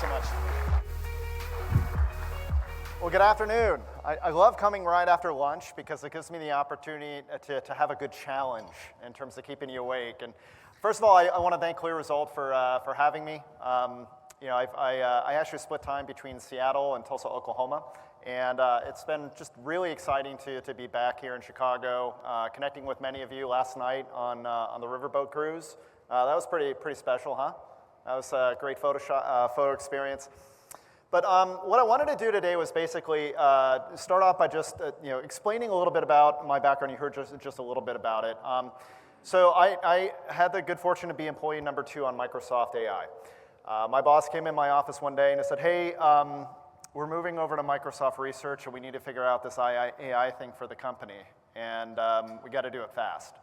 so much. Well, good afternoon. I love coming right after lunch because it gives me the opportunity to have a good challenge in terms of keeping you awake. And first of all, I want to thank CLEAResult for having me. I actually split time between Seattle and Tulsa, Oklahoma. And it's been just really exciting to be back here in Chicago, connecting with many of you last night on the riverboat cruise. That was pretty special, huh? That was a great photo experience. But what I wanted to do today was basically start off by just explaining a little bit about my background. You heard just a little bit about it. So I had the good fortune to be employee number 2 on Microsoft AI. My boss came in my office one day and he said, hey, we're moving over to Microsoft Research and we need to figure out this AI thing for the company. And we got to do it fast.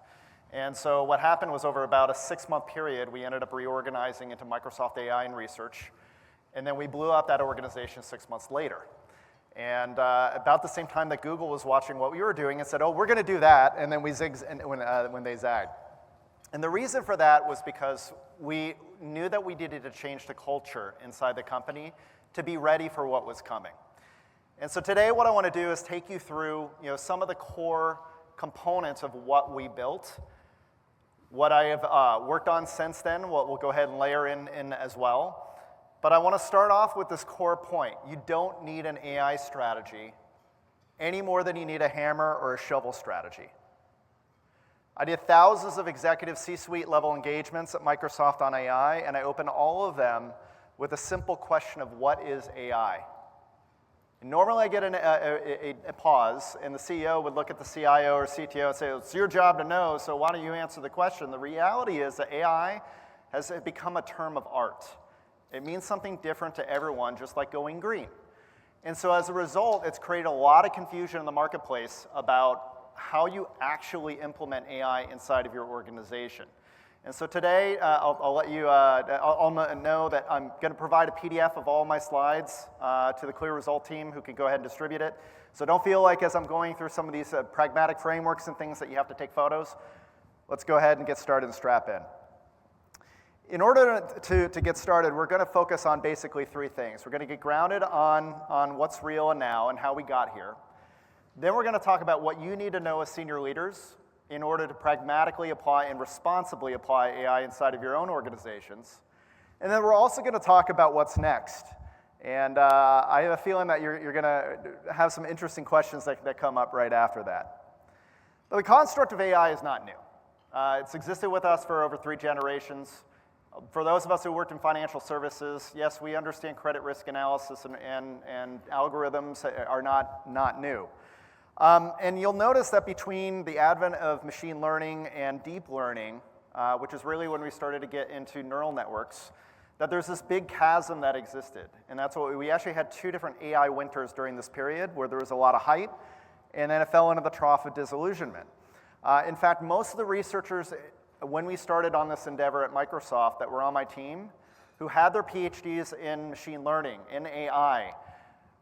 And so what happened was over about a 6-month period, we ended up reorganizing into Microsoft AI and Research. And then we blew up that organization 6 months later. And about the same time that Google was watching what we were doing and said, oh, we're going to do that, and then we zigged when they zagged. And the reason for that was because we knew that we needed to change the culture inside the company to be ready for what was coming. And so today what I want to do is take you through some of the core components of what we built, what I have worked on since then, what we'll go ahead and layer in as well. But I want to start off with this core point. You don't need an AI strategy any more than you need a hammer or a shovel strategy. I did thousands of executive C-suite level engagements at Microsoft on AI, and I opened all of them with a simple question of what is AI? And normally I get a pause, and the CEO would look at the CIO or CTO and say, it's your job to know, so why don't you answer the question? The reality is that AI has become a term of art. It means something different to everyone, just like going green. And so as a result, it's created a lot of confusion in the marketplace about how you actually implement AI inside of your organization. And so today, I'll let you I'll know that I'm going to provide a PDF of all my slides to the CLEAResult team who can go ahead and distribute it. So don't feel like as I'm going through some of these pragmatic frameworks and things that you have to take photos. Let's go ahead and get started and strap in. In order to get started, we're going to focus on basically 3 things. We're going to get grounded on what's real and now and how we got here. Then we're going to talk about what you need to know as senior leaders in order to pragmatically apply and responsibly apply AI inside of your own organizations. And then we're also going to talk about what's next. And I have a feeling that you're going to have some interesting questions that come up right after that. But the construct of AI is not new. It's existed with us for over 3 generations. For those of us who worked in financial services, yes, we understand credit risk analysis and algorithms are not new. And you'll notice that between the advent of machine learning and deep learning, which is really when we started to get into neural networks, that there's this big chasm that existed. And that's what we actually had 2 different AI winters during this period where there was a lot of hype, and then it fell into the trough of disillusionment. In fact, most of the researchers when we started on this endeavor at Microsoft that were on my team, who had their PhDs in machine learning, in AI,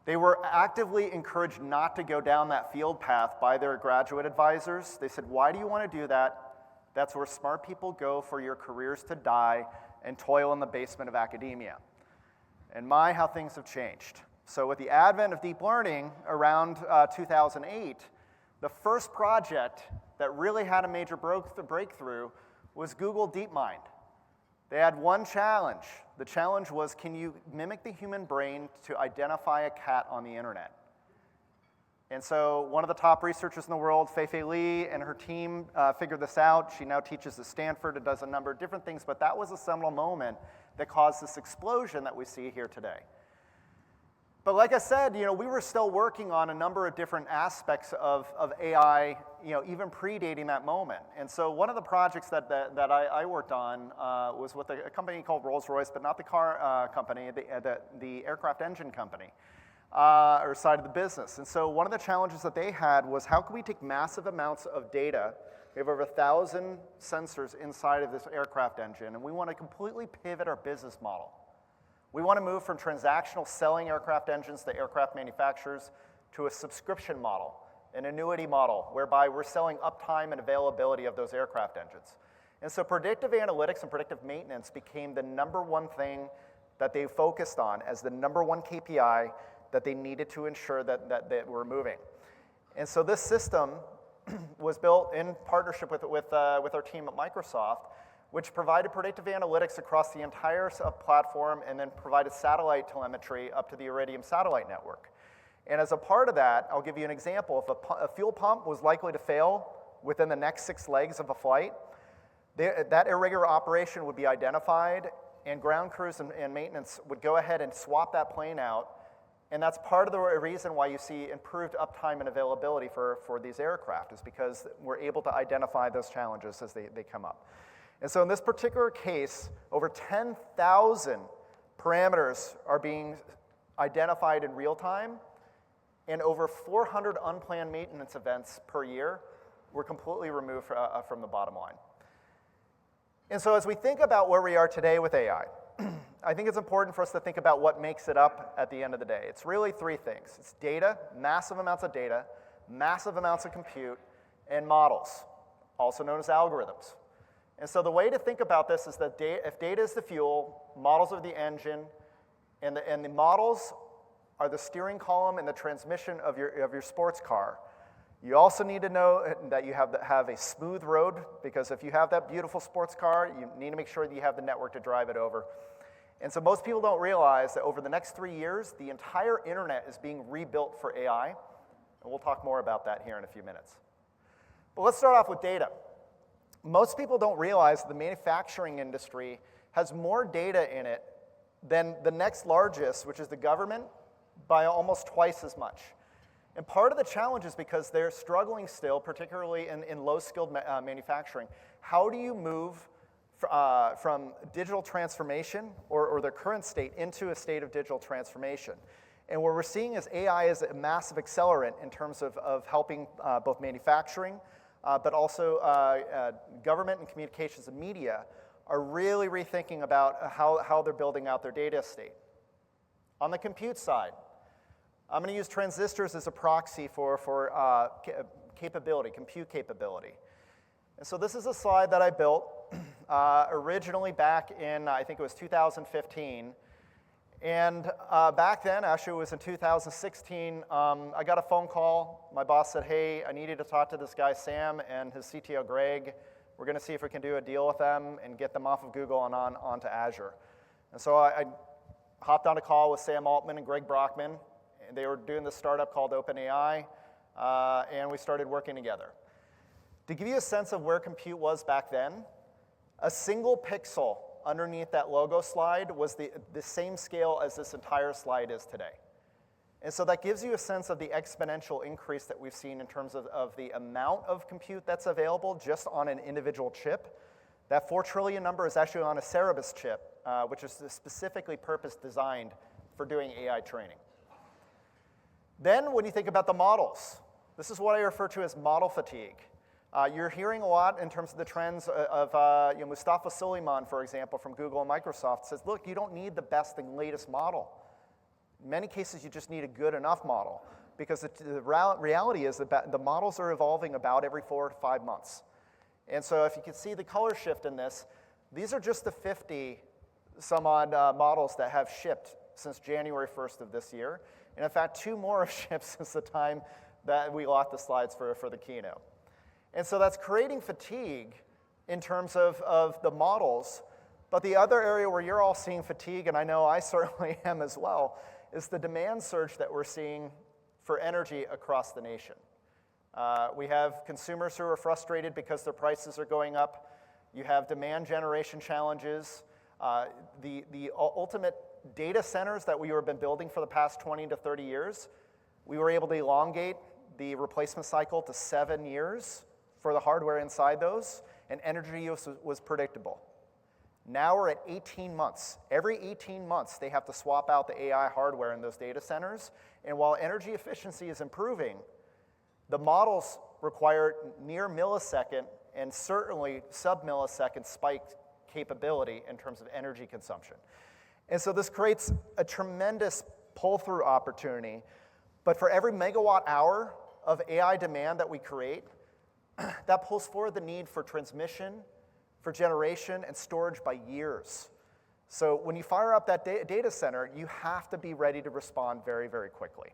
they were actively encouraged not to go down that field path by their graduate advisors. They said, why do you want to do that? That's where smart people go for your careers to die and toil in the basement of academia. And my, how things have changed. So with the advent of deep learning around 2008, the first project that really had a major breakthrough was Google DeepMind. They had one challenge. The challenge was, can you mimic the human brain to identify a cat on the internet? And so one of the top researchers in the world, Fei-Fei Li, and her team figured this out. She now teaches at Stanford and does a number of different things, but that was a seminal moment that caused this explosion that we see here today. But like I said, we were still working on a number of different aspects of AI, even predating that moment. And so one of the projects that I worked on was with a company called Rolls-Royce, but not the car company, the aircraft engine company, or side of the business. And so one of the challenges that they had was how could we take massive amounts of data. We have over 1,000 sensors inside of this aircraft engine, and we want to completely pivot our business model. We want to move from transactional selling aircraft engines to aircraft manufacturers to a subscription model, an annuity model, whereby we're selling uptime and availability of those aircraft engines. And so predictive analytics and predictive maintenance became the #1 thing that they focused on as the number one KPI that they needed to ensure that we're moving. And so this system was built in partnership with our team at Microsoft, which provided predictive analytics across the entire platform and then provided satellite telemetry up to the Iridium satellite network. And as a part of that, I'll give you an example. If a fuel pump was likely to fail within the next 6 legs of a flight, that irregular operation would be identified, and ground crews and maintenance would go ahead and swap that plane out. And that's part of the reason why you see improved uptime and availability for these aircraft, is because we're able to identify those challenges as they come up. And so in this particular case, over 10,000 parameters are being identified in real time, and over 400 unplanned maintenance events per year were completely removed from the bottom line. And so as we think about where we are today with AI, I think it's important for us to think about what makes it up at the end of the day. It's really 3 things. It's data, massive amounts of data, massive amounts of compute, and models, also known as algorithms. And so the way to think about this is that if data is the fuel, models are the engine, and the models are the steering column and the transmission of your sports car. You also need to know that you have a smooth road, because if you have that beautiful sports car, you need to make sure that you have the network to drive it over. And so most people don't realize that over the next 3 years, the entire internet is being rebuilt for AI, and we'll talk more about that here in a few minutes. But let's start off with data. Most people don't realize the manufacturing industry has more data in it than the next largest, which is the government, by almost twice as much. And part of the challenge is because they're struggling still, particularly in low-skilled manufacturing. How do you move from digital transformation or their current state into a state of digital transformation? And what we're seeing is AI is a massive accelerant in terms of helping both manufacturing, but also government and communications and media are really rethinking about how they're building out their data estate. On the compute side, I'm going to use transistors as a proxy for capability, compute capability. And so this is a slide that I built originally back in, I think it was 2015. And back then, actually it was in 2016, I got a phone call. My boss said, hey, I need you to talk to this guy, Sam, and his CTO, Greg. We're going to see if we can do a deal with them and get them off of Google and onto Azure. And so I hopped on a call with Sam Altman and Greg Brockman. They were doing this startup called OpenAI, and we started working together. To give you a sense of where compute was back then, a single pixel underneath that logo slide was the same scale as this entire slide is today. And so that gives you a sense of the exponential increase that we've seen in terms of the amount of compute that's available just on an individual chip. That 4 trillion number is actually on a Cerebus chip, which is specifically purpose-designed for doing AI training. Then when you think about the models, this is what I refer to as model fatigue. You're hearing a lot in terms of the trends of Mustafa Suleyman, for example, from Google and Microsoft, says, look, you don't need the best and latest model. In many cases, you just need a good enough model, because the reality is that the models are evolving about every 4 to 5 months. And so if you can see the color shift in this, these are just the 50 some odd models that have shipped since January 1st of this year. And in fact, 2 more have shipped since the time that we locked the slides for the keynote. And so that's creating fatigue in terms of the models. But the other area where you're all seeing fatigue, and I know I certainly am as well, is the demand surge that we're seeing for energy across the nation. We have consumers who are frustrated because their prices are going up. You have demand generation challenges. The ultimate data centers that we have been building for the past 20 to 30 years, we were able to elongate the replacement cycle to 7 years for the hardware inside those, and energy use was predictable. Now we're at 18 months. Every 18 months, they have to swap out the AI hardware in those data centers, and while energy efficiency is improving, the models require near millisecond and certainly sub-millisecond spike capability in terms of energy consumption. And so this creates a tremendous pull-through opportunity, but for every megawatt hour of AI demand that we create, that pulls forward the need for transmission, for generation, and storage by years. So when you fire up that data center, you have to be ready to respond very, very quickly.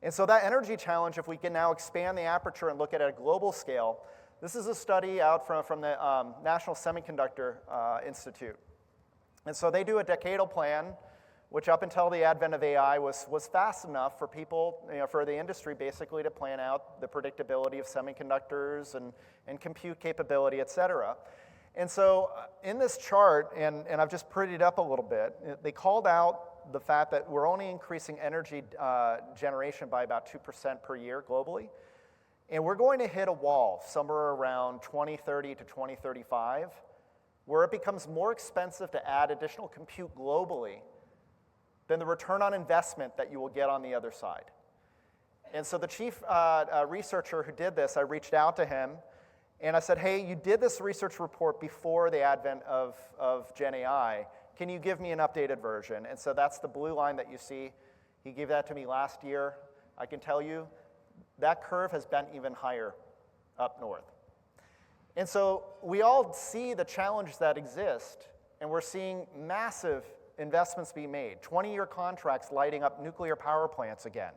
And so that energy challenge, if we can now expand the aperture and look at it at a global scale, this is a study out from the National Semiconductor Institute. And so they do a decadal plan, which up until the advent of AI was fast enough for people, for the industry basically to plan out the predictability of semiconductors and compute capability, et cetera. And so in this chart, and I've just prettied up a little bit, they called out the fact that we're only increasing energy generation by about 2% per year globally. And we're going to hit a wall somewhere around 2030 to 2035, where it becomes more expensive to add additional compute globally than the return on investment that you will get on the other side. And so the chief researcher who did this, I reached out to him, and I said, hey, you did this research report before the advent of Gen AI. Can you give me an updated version? And so that's the blue line that you see. He gave that to me last year. I can tell you that curve has been even higher up north. And so we all see the challenges that exist, and we're seeing massive investments being made, 20-year contracts lighting up nuclear power plants again,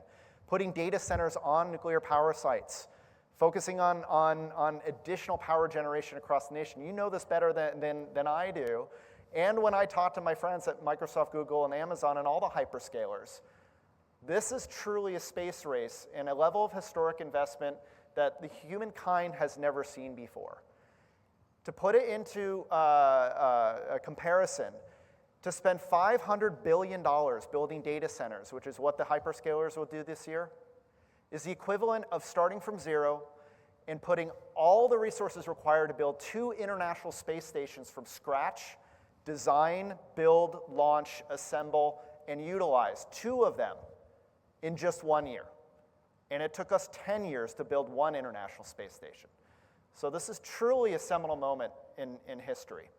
putting data centers on nuclear power sites, focusing on additional power generation across the nation. You know this better than I do. And when I talk to my friends at Microsoft, Google, and Amazon and all the hyperscalers, this is truly a space race and a level of historic investment that the humankind has never seen before. To put it into a comparison, to spend $500 billion building data centers, which is what the hyperscalers will do this year, is the equivalent of starting from zero and putting all the resources required to build 2 international space stations from scratch, design, build, launch, assemble, and utilize 2 of them in just 1 year. And it took us 10 years to build 1 international space station. So this is truly a seminal moment in history.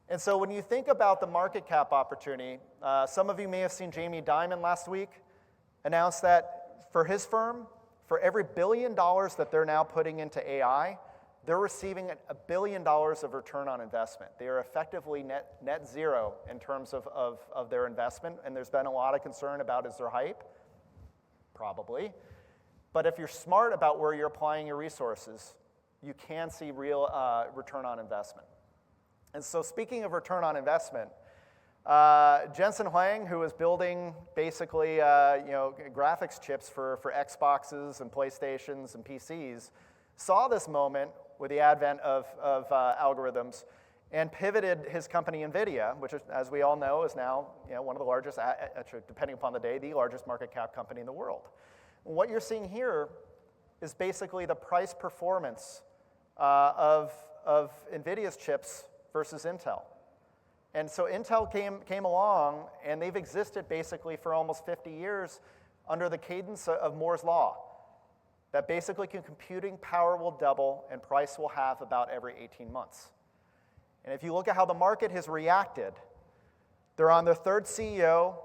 And so when you think about the market cap opportunity, some of you may have seen Jamie Dimon last week announce that for his firm, for every $1 billion that they're now putting into AI, they're receiving $1 billion of return on investment. They are effectively net zero in terms of their investment, and there's been a lot of concern about is there hype? Probably. But if you're smart about where you're applying your resources, you can see real return on investment. And so speaking of return on investment, Jensen Huang, who was building basically graphics chips for Xboxes and PlayStations and PCs, saw this moment with the advent of algorithms and pivoted his company NVIDIA, which, as we all know, is now one of the largest, depending upon the day, the largest market cap company in the world. And what you're seeing here is basically the price performance of NVIDIA's chips versus Intel. And so Intel came along, and they've existed basically for almost 50 years under the cadence of Moore's Law, that basically computing power will double and price will halve about every 18 months. And if you look at how the market has reacted, they're on their 3rd CEO,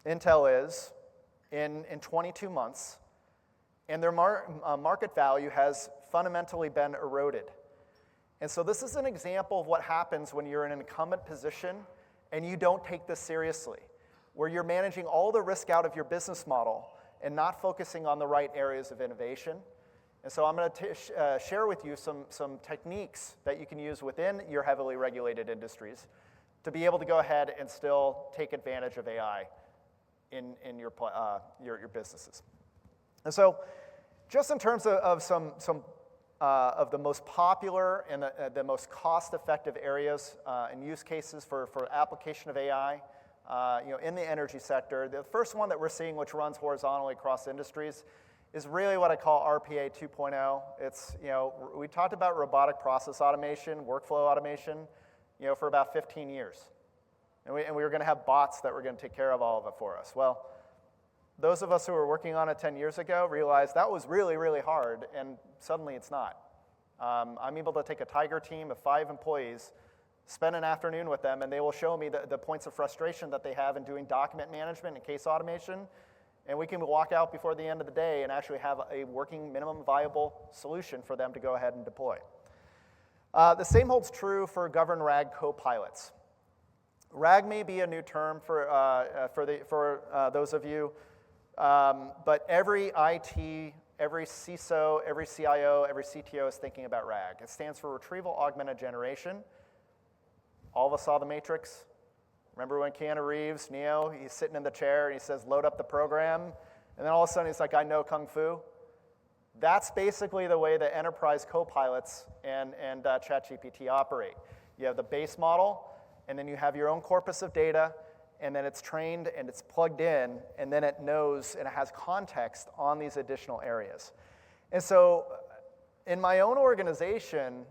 Intel is, in 22 months, and their market value has fundamentally been eroded. And so this is an example of what happens when you're in an incumbent position and you don't take this seriously, where you're managing all the risk out of your business model and not focusing on the right areas of innovation. And so I'm going to share with you some techniques that you can use within your heavily regulated industries to be able to go ahead and still take advantage of AI in your businesses. And so just in terms of some of the most popular and the most cost-effective areas and use cases for application of AI, in the energy sector, the first one that we're seeing, which runs horizontally across industries, is really what I call RPA 2.0. It's, we talked about robotic process automation, workflow automation, for about 15 years. And we were going to have bots that were going to take care of all of it for us. Well, those of us who were working on it 10 years ago realized that was really, really hard, and suddenly it's not. I'm able to take a Tiger team of 5 employees, spend an afternoon with them, and they will show me the points of frustration that they have in doing document management and case automation, and we can walk out before the end of the day and actually have a working minimum viable solution for them to go ahead and deploy. The same holds true for governed RAG co-pilots. RAG may be a new term for those of you, but every IT, every CISO, every CIO, every CTO is thinking about RAG. It stands for Retrieval Augmented Generation. All of us saw The Matrix. Remember when Keanu Reeves, Neo, he's sitting in the chair and he says, load up the program, and then all of a sudden he's like, I know Kung Fu. That's basically the way the enterprise co-pilots and ChatGPT operate. You have the base model, and then you have your own corpus of data, and then it's trained and it's plugged in, and then it knows and it has context on these additional areas. And so in my own organization,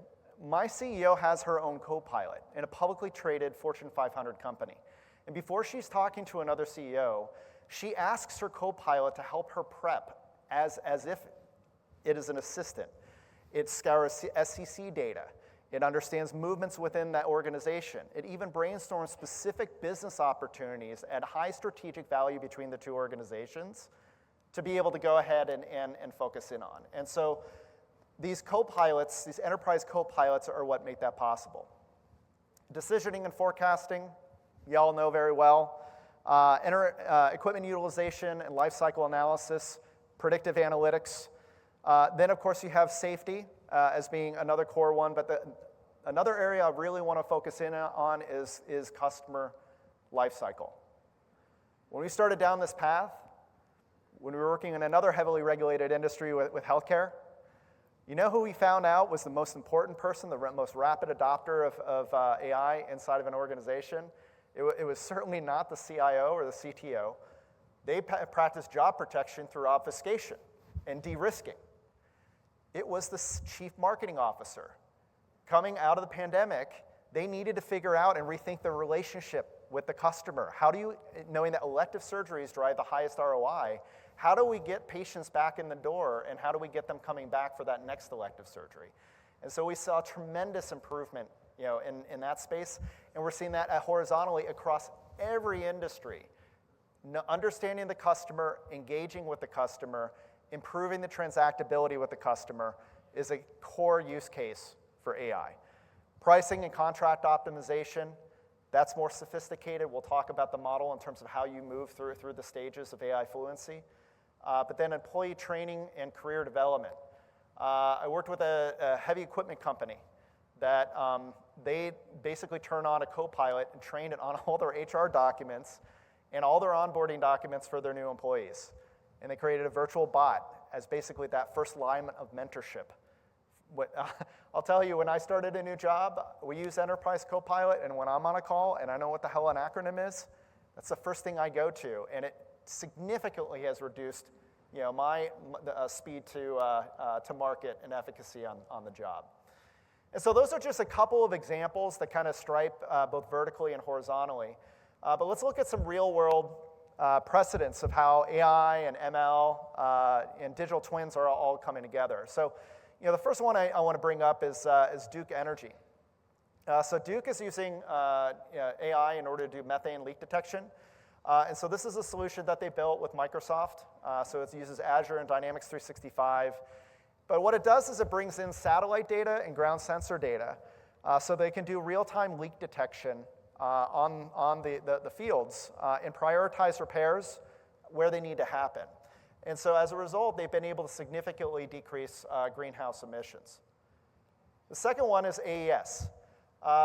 my CEO has her own co-pilot in a publicly traded Fortune 500 company. And before she's talking to another CEO, she asks her co-pilot to help her prep as if it is an assistant. It scours SEC data. It understands movements within that organization. It even brainstorms specific business opportunities at high strategic value between the two organizations to be able to go ahead and focus in on. And so these co-pilots, these enterprise co-pilots are what make that possible. Decisioning and forecasting, you all know very well. Equipment utilization and lifecycle analysis, predictive analytics. Then, of course, you have safety as being another core one, but another area I really want to focus in on is customer lifecycle. When we started down this path, when we were working in another heavily regulated industry with healthcare, you know who we found out was the most important person, the most rapid adopter of AI inside of an organization? It was certainly not the CIO or the CTO. They practiced job protection through obfuscation and de-risking. It was the chief marketing officer. Coming out of the pandemic, they needed to figure out and rethink the relationship with the customer. How do you, knowing that elective surgeries drive the highest ROI, how do we get patients back in the door, and how do we get them coming back for that next elective surgery? And so we saw tremendous improvement, in that space, and we're seeing that horizontally across every industry. Understanding the customer, engaging with the customer, improving the transactability with the customer is a core use case for AI. Pricing and contract optimization, that's more sophisticated. We'll talk about the model in terms of how you move through the stages of AI fluency. But then employee training and career development. I worked with a heavy equipment company that they basically turn on a co-pilot and train it on all their HR documents and all their onboarding documents for their new employees. And they created a virtual bot as basically that first line of mentorship. I'll tell you, when I started a new job, we use Enterprise Copilot, and when I'm on a call and I know what the hell an acronym is, that's the first thing I go to, and it significantly has reduced my speed to market and efficacy on the job. And so those are just a couple of examples that kind of stripe both vertically and horizontally. But let's look at some real-world precedents of how AI and ML and digital twins are all coming together. So, the first one I want to bring up is Duke Energy. So Duke is using AI in order to do methane leak detection. And so this is a solution that they built with Microsoft. So it uses Azure and Dynamics 365. But what it does is it brings in satellite data and ground sensor data so they can do real-time leak detection on the fields and prioritize repairs where they need to happen. And so as a result, they've been able to significantly decrease greenhouse emissions. The second one is AES.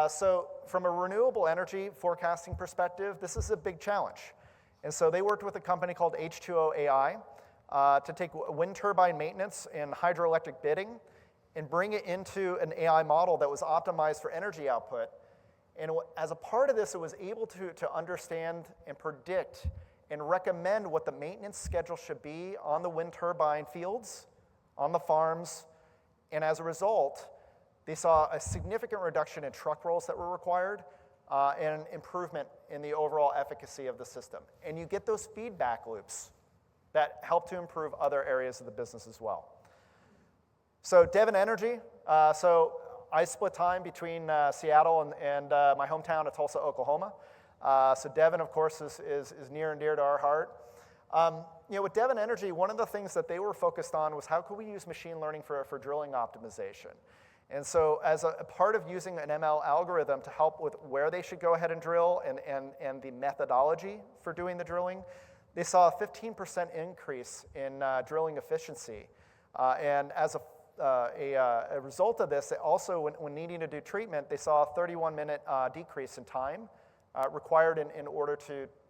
So from a renewable energy forecasting perspective, this is a big challenge. And so they worked with a company called H2O AI to take wind turbine maintenance and hydroelectric bidding and bring it into an AI model that was optimized for energy output. And as a part of this, it was able to understand and predict and recommend what the maintenance schedule should be on the wind turbine fields, on the farms, and as a result, they saw a significant reduction in truck rolls that were required and an improvement in the overall efficacy of the system. And you get those feedback loops that help to improve other areas of the business as well. So Devon Energy, so I split time between Seattle and my hometown of Tulsa, Oklahoma. So Devon, of course, is near and dear to our heart. With Devon Energy, one of the things that they were focused on was how could we use machine learning for drilling optimization. And so as a part of using an ML algorithm to help with where they should go ahead and drill and the methodology for doing the drilling, they saw a 15% increase in drilling efficiency. And as a result of this, also when needing to do treatment, they saw a 31-minute decrease in time required in order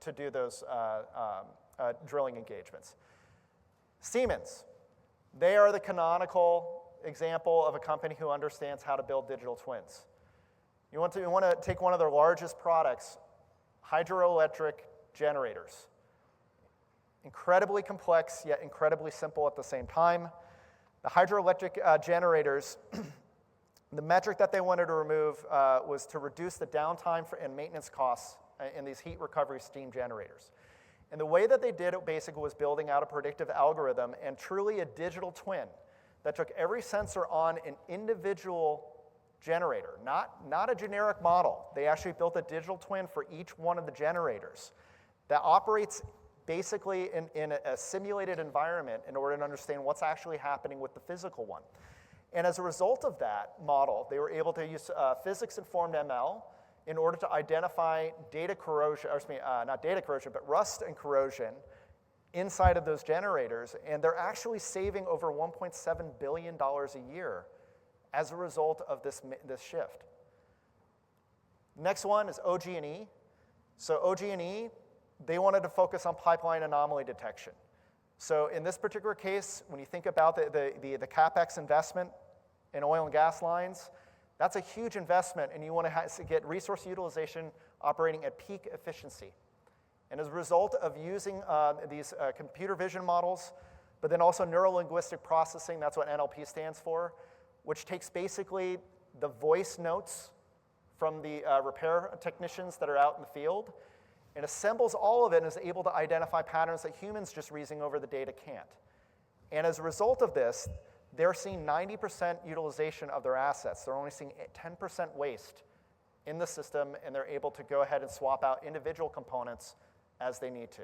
to do those drilling engagements. Siemens, they are the canonical example of a company who understands how to build digital twins. You want to take one of their largest products, hydroelectric generators. Incredibly complex, yet incredibly simple at the same time. The hydroelectric generators, the metric that they wanted to remove was to reduce the downtime and maintenance costs in these heat recovery steam generators. And the way that they did it basically was building out a predictive algorithm and truly a digital twin that took every sensor on an individual generator, not a generic model. They actually built a digital twin for each one of the generators that operates basically in a simulated environment in order to understand what's actually happening with the physical one. And as a result of that model, they were able to use physics-informed ML in order to identify data corrosion, not data corrosion, but rust and corrosion inside of those generators, and they're actually saving over $1.7 billion a year as a result of this shift. Next one is OG&E. So OG&E, they wanted to focus on pipeline anomaly detection. So in this particular case, when you think about the CapEx investment in oil and gas lines, that's a huge investment, and you want to get resource utilization operating at peak efficiency. And as a result of using these computer vision models, but then also neuro-linguistic processing, that's what NLP stands for, which takes basically the voice notes from the repair technicians that are out in the field and assembles all of it and is able to identify patterns that humans just reasoning over the data can't. And as a result of this, they're seeing 90% utilization of their assets. They're only seeing 10% waste in the system, and they're able to go ahead and swap out individual components as they need to.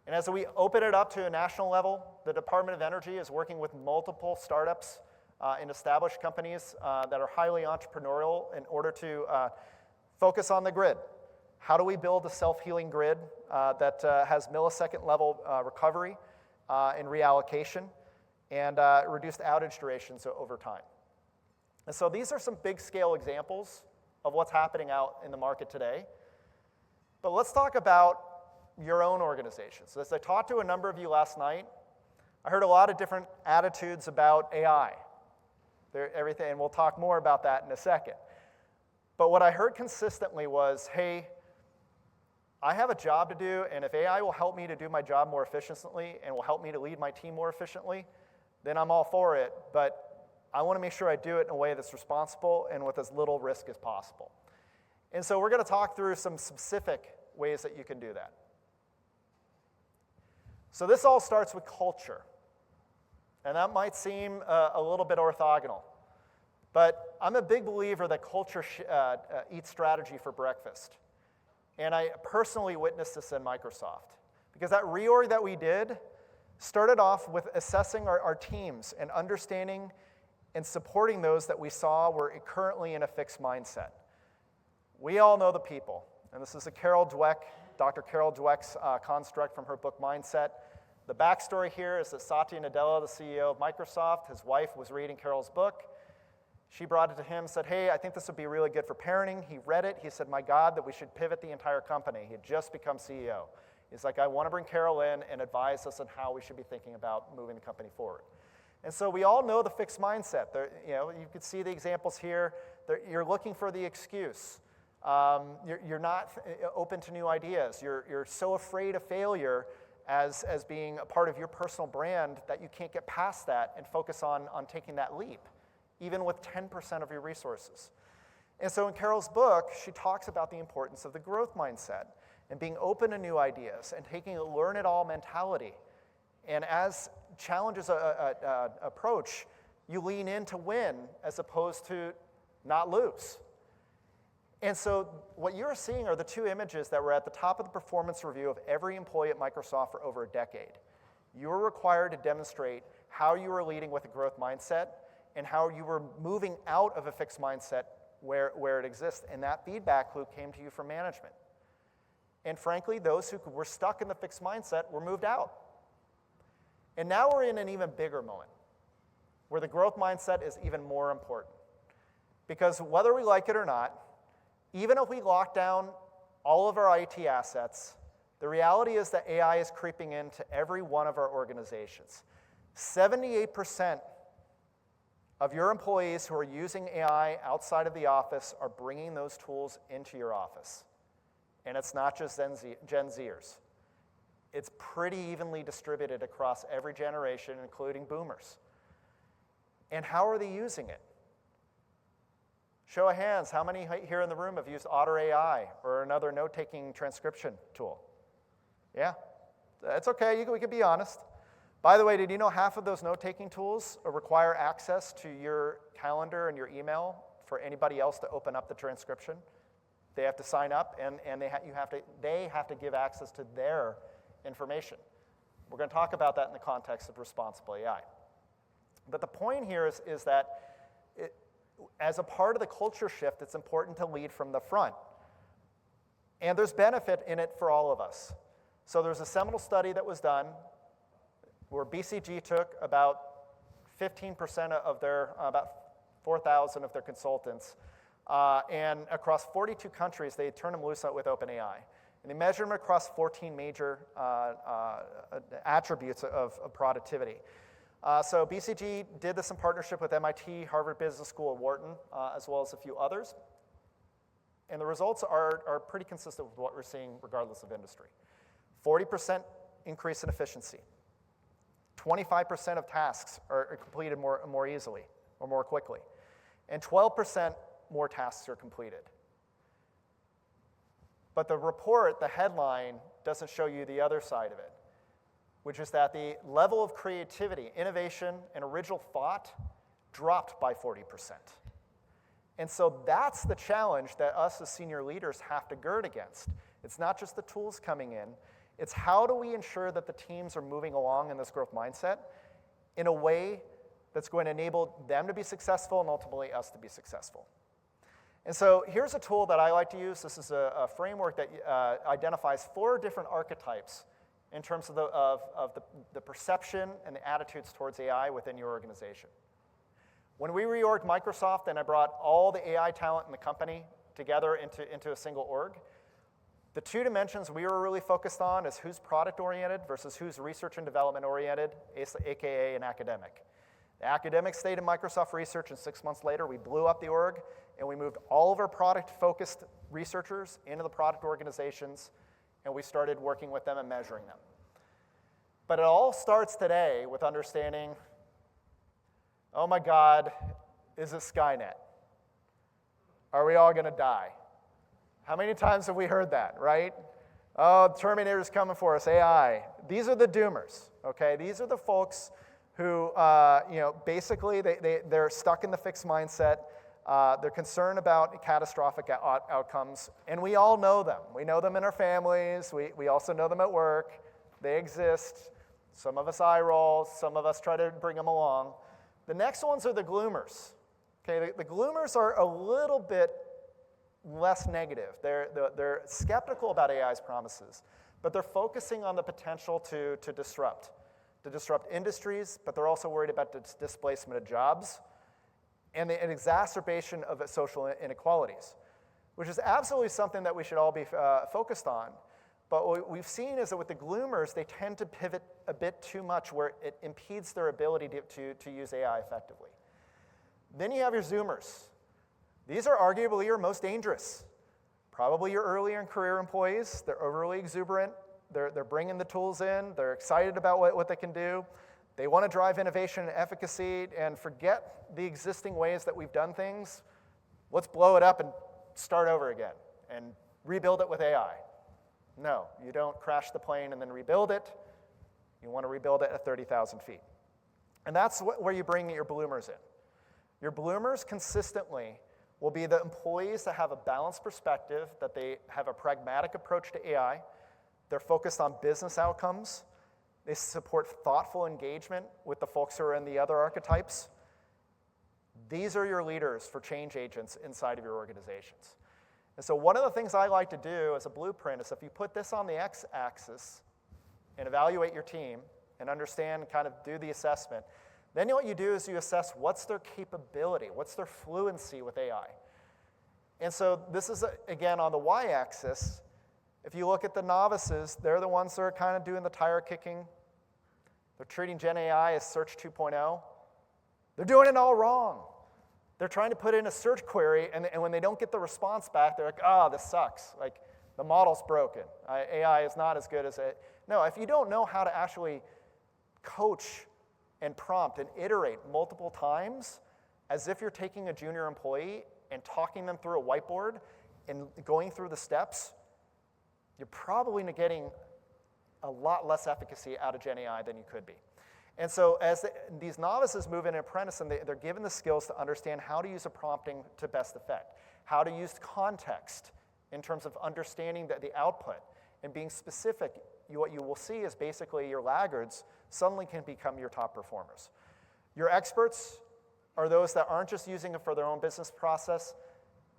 And as we open it up to a national level, the Department of Energy is working with multiple startups and established companies that are highly entrepreneurial in order to focus on the grid. How do we build a self-healing grid that has millisecond level recovery and reallocation and reduced outage durations over time? And so these are some big scale examples of what's happening out in the market today. But let's talk about your own organization. So as I talked to a number of you last night, I heard a lot of different attitudes about AI. Everything, and we'll talk more about that in a second. But what I heard consistently was, hey, I have a job to do, and if AI will help me to do my job more efficiently and will help me to lead my team more efficiently, then I'm all for it. But I want to make sure I do it in a way that's responsible and with as little risk as possible. And so we're going to talk through some specific ways that you can do that. So this all starts with culture. And that might seem a little bit orthogonal. But I'm a big believer that culture eats strategy for breakfast. And I personally witnessed this in Microsoft. Because that reorg that we did started off with assessing our teams and understanding and supporting those that we saw were currently in a fixed mindset. We all know the people. And this is a Dr. Carol Dweck's construct from her book Mindset. The backstory here is that Satya Nadella, the CEO of Microsoft, his wife was reading Carol's book. She brought it to him, said, hey, I think this would be really good for parenting. He read it. He said, my God, that we should pivot the entire company. He had just become CEO. He's like, I want to bring Carol in and advise us on how we should be thinking about moving the company forward. And so we all know the fixed mindset. You can see the examples here. You're looking for the excuse. You're not open to new ideas. You're so afraid of failure as being a part of your personal brand that you can't get past that and focus on taking that leap, even with 10% of your resources. And so in Carol's book, she talks about the importance of the growth mindset and being open to new ideas and taking a learn-it-all mentality. And as challenges approach, you lean in to win as opposed to not lose. And so what you're seeing are the two images that were at the top of the performance review of every employee at Microsoft for over a decade. You were required to demonstrate how you were leading with a growth mindset and how you were moving out of a fixed mindset where it exists. And that feedback loop came to you from management. And frankly, those who were stuck in the fixed mindset were moved out. And now we're in an even bigger moment where the growth mindset is even more important. Because whether we like it or not, even if we lock down all of our IT assets, the reality is that AI is creeping into every one of our organizations. 78% of your employees who are using AI outside of the office are bringing those tools into your office. And it's not just Gen Zers. It's pretty evenly distributed across every generation, including boomers. And how are they using it? Show of hands, how many here in the room have used Otter AI or another note-taking transcription tool? Yeah, that's okay, we can be honest. By the way, did you know half of those note-taking tools require access to your calendar and your email for anybody else to open up the transcription? They have to sign up, and they have to give access to their information. We're going to talk about that in the context of responsible AI. But the point here is that as a part of the culture shift, it's important to lead from the front. And there's benefit in it for all of us. So there's a seminal study that was done where BCG took about 15% of their, about 4,000 of their consultants, and across 42 countries, they turned them loose with OpenAI. And they measured them across 14 major attributes of productivity. So BCG did this in partnership with MIT, Harvard Business School, and Wharton, as well as a few others. And the results are pretty consistent with what we're seeing regardless of industry. 40% increase in efficiency. 25% of tasks are completed more easily or more quickly. And 12% more tasks are completed. But the report, the headline, doesn't show you the other side of it, which is that the level of creativity, innovation, and original thought dropped by 40%. And so that's the challenge that us as senior leaders have to gird against. It's not just the tools coming in, it's how do we ensure that the teams are moving along in this growth mindset in a way that's going to enable them to be successful and ultimately us to be successful. And so here's a tool that I like to use. This is a framework that identifies 4 different archetypes in terms of the perception and the attitudes towards AI within your organization. When we reorged Microsoft and I brought all the AI talent in the company together into a single org, the 2 dimensions we were really focused on is who's product-oriented versus who's research and development-oriented, aka an academic. The academics stayed in Microsoft Research, and 6 months later, we blew up the org, and we moved all of our product-focused researchers into the product organizations, and we started working with them and measuring them. But it all starts today with understanding, oh my God, is it Skynet? Are we all going to die? How many times have we heard that, right? Oh, Terminator's coming for us, AI. These are the doomers, okay? These are the folks who, basically they're stuck in the fixed mindset. They're concerned about catastrophic outcomes, and we all know them. We know them in our families. We also know them at work. They exist. Some of us eye roll. Some of us try to bring them along. The next ones are the gloomers. Okay, the gloomers are a little bit less negative. They're skeptical about AI's promises, but they're focusing on the potential to disrupt industries, but they're also worried about the displacement of jobs and an exacerbation of social inequalities, which is absolutely something that we should all be focused on. But what we've seen is that with the gloomers, they tend to pivot a bit too much where it impedes their ability to use AI effectively. Then you have your zoomers. These are arguably your most dangerous. Probably your earlier in career employees. They're overly exuberant. They're bringing the tools in. They're excited about what they can do. They want to drive innovation and efficacy and forget the existing ways that we've done things. Let's blow it up and start over again and rebuild it with AI. No, you don't crash the plane and then rebuild it. You want to rebuild it at 30,000 feet. And that's where you bring your bloomers in. Your bloomers consistently will be the employees that have a balanced perspective, that they have a pragmatic approach to AI. They're focused on business outcomes. They support thoughtful engagement with the folks who are in the other archetypes. These are your leaders for change agents inside of your organizations. And so one of the things I like to do as a blueprint is if you put this on the x-axis and evaluate your team and understand, kind of do the assessment, then what you do is you assess what's their capability, what's their fluency with AI. And so this is, again, on the y-axis. If you look at the novices, they're the ones that are kind of doing the tire kicking. They're treating Gen AI as Search 2.0. They're doing it all wrong. They're trying to put in a search query, and when they don't get the response back, they're like, oh, this sucks. Like, the model's broken. AI is not as good as it. No, if you don't know how to actually coach and prompt and iterate multiple times as if you're taking a junior employee and talking them through a whiteboard and going through the steps, you're probably getting a lot less efficacy out of Gen AI than you could be. And so as these novices move in and apprentice, and they're given the skills to understand how to use a prompting to best effect, how to use context in terms of understanding the output and being specific, what you will see is basically your laggards suddenly can become your top performers. Your experts are those that aren't just using it for their own business process.